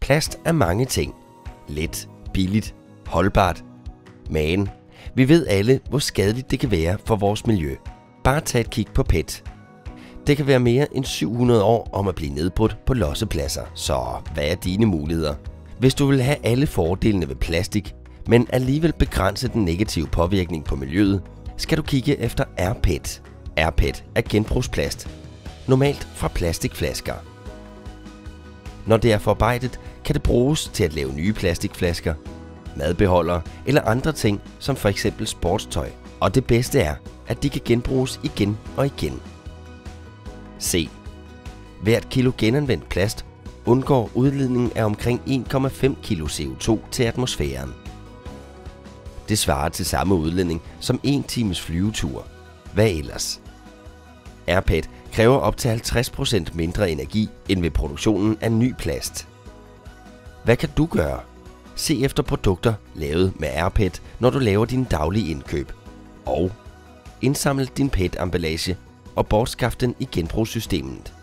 Plast er mange ting. Let, billigt, holdbart. Men vi ved alle, hvor skadeligt det kan være for vores miljø. Bare tag et kig på PET. Det kan være mere end 700 år om at blive nedbrudt på lossepladser, så hvad er dine muligheder? Hvis du vil have alle fordelene ved plastik, men alligevel begrænse den negative påvirkning på miljøet, skal du kigge efter rPET. rPET er genbrugsplast, normalt fra plastikflasker. Når det er forarbejdet, kan det bruges til at lave nye plastikflasker, madbeholdere eller andre ting som for eksempel sportstøj. Og det bedste er, at de kan genbruges igen og igen. C. Hvert kilo genanvendt plast undgår udledningen af omkring 1,5 kg CO2 til atmosfæren. Det svarer til samme udledning som 1 times flyvetur. Hvad ellers? rPET kræver op til 50% mindre energi end ved produktionen af ny plast. Hvad kan du gøre? Se efter produkter lavet med rPET, når du laver dine daglige indkøb. Og indsamle din PET-emballage og bortskaf den i genbrugssystemet.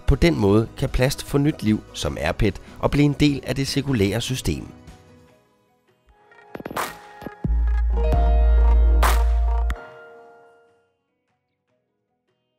På den måde kan plast få nyt liv som rPET og blive en del af det cirkulære system.